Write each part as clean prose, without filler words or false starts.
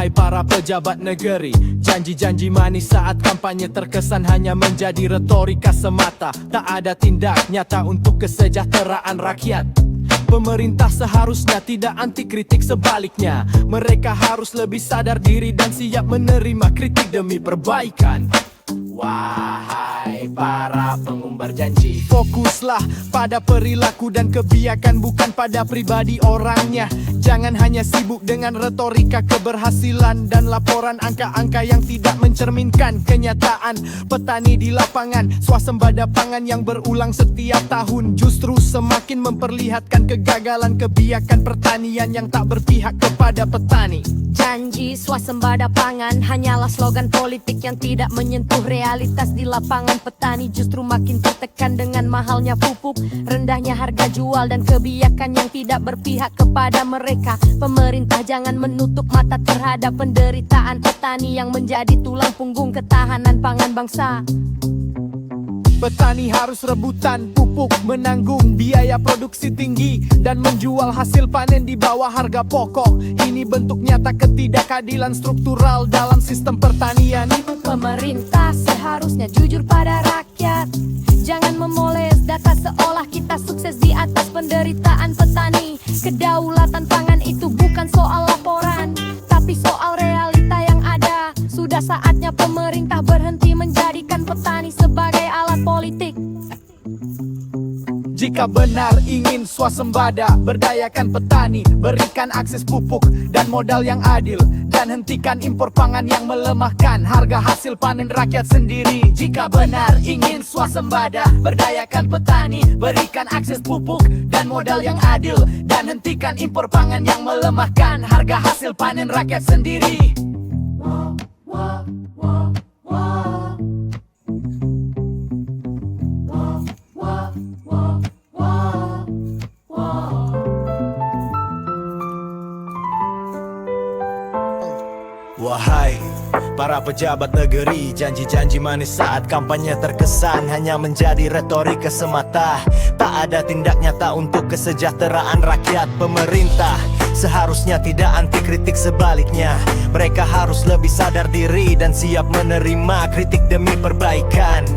Wahai para pejabat negeri, janji-janji manis saat kampanye terkesan hanya menjadi retorika semata. Tak ada tindak nyata untuk kesejahteraan rakyat. Pemerintah seharusnya tidak anti kritik, sebaliknya mereka harus lebih sadar diri dan siap menerima kritik demi perbaikan. Wahai para pengumbar janji, fokuslah pada perilaku dan kebijakan, bukan pada pribadi orangnya. Jangan hanya sibuk dengan retorika keberhasilan dan laporan angka-angka yang tidak mencerminkan kenyataan petani di lapangan. Swasembada pangan yang berulang setiap tahun justru semakin memperlihatkan kegagalan kebijakan pertanian yang tak berpihak kepada petani. Janji swasembada pangan hanyalah slogan politik yang tidak menyentuh realitas di lapangan. Petani justru makin tertekan dengan mahalnya pupuk, rendahnya harga jual, dan kebijakan yang tidak berpihak kepada mereka. Pemerintah jangan menutup mata terhadap penderitaan petani yang menjadi tulang punggung ketahanan pangan bangsa. Petani harus rebutan pupuk, menanggung biaya produksi tinggi, dan menjual hasil panen di bawah harga pokok. Ini bentuk nyata ketidakadilan struktural dalam sistem pertanian. Pemerintah seharusnya jujur pada rakyat. Jangan memoles data seolah kita sukses di atas penderitaan petani. Kedaulatan pangan itu bukan soal laporan, tapi soal realita yang ada. Sudah saatnya pemerintah berhenti menjadikan petani sebagai alat politik. Jika benar ingin swasembada, berdayakan petani, berikan akses pupuk dan modal yang adil, dan hentikan impor pangan yang melemahkan harga hasil panen rakyat sendiri. Jika benar ingin swasembada, berdayakan petani, berikan akses pupuk dan modal yang adil, dan hentikan impor pangan yang melemahkan harga hasil panen rakyat sendiri. Wahai para pejabat negeri, janji-janji manis saat kampanye terkesan hanya menjadi retorika semata. Tak ada tindak nyata untuk kesejahteraan rakyat. Pemerintah seharusnya tidak anti kritik, sebaliknya mereka harus lebih sadar diri dan siap menerima kritik demi perbaikan.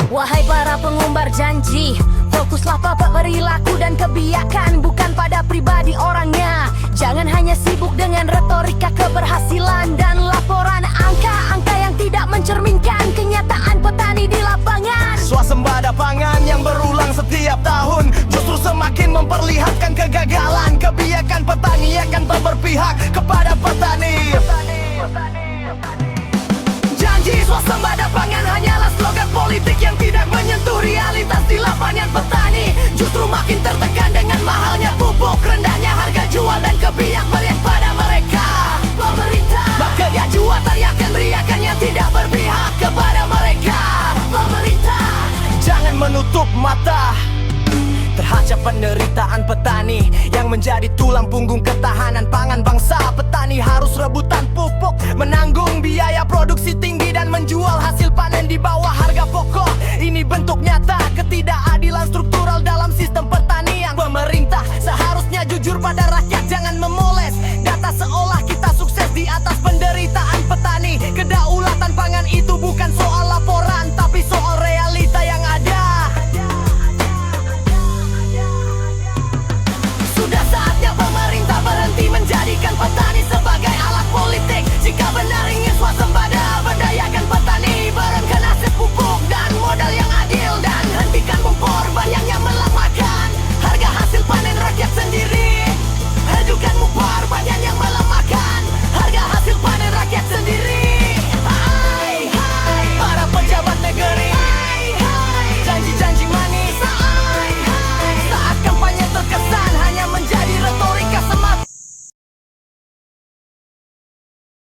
Wahai para pengumbar janji, fokuslah pada perilaku dan kebijakan, bukan pada pribadi orangnya. Jangan hanya sibuk dengan retorika keberhasilan dan laporan angka-angka yang tidak mencerminkan kenyataan petani di lapangan. Swasembada pangan yang berulang setiap tahun justru semakin memperlihatkan kegagalan kebijakan petani yang tak berpihak kepada petani. Janji swasembada pangan hanyalah slogan politik yang tidak menyentuh realitas di lapangan. Petani justru makin tertekan dengan mahalnya pupuk, rendahnya harga jual, dan kebijakan balik pada mereka. Pemerintah bekerja jua teriakan yang tidak berpihak kepada mereka. Pemerintah jangan menutup mata terhadap penderitaan petani yang menjadi tulang punggung ketahanan pangan bangsa. Petani harus rebutan pupuk, menanggung biaya produksi tinggi, dan menjual hasil panen di bawah harga pokok. Ini bentuk nyata ketidakadilan struktural dalam sistem pertanian. Pemerintah seharusnya jujur pada rakyat, jangan memoles data seolah kita sukses di atas penderitaan petani. Kedaulatan pangan itu bukan soal laporan, tapi soal realita yang ada. Sudah saatnya pemerintah berhenti menjadikan petani sebagai alat politik. Jika benar ingin swasembada, berdayakan petani, berikan akses pupuk dan modal yang adil, dan hentikan impor yang melemahkan harga hasil panen rakyat sendiri. Ajukan impor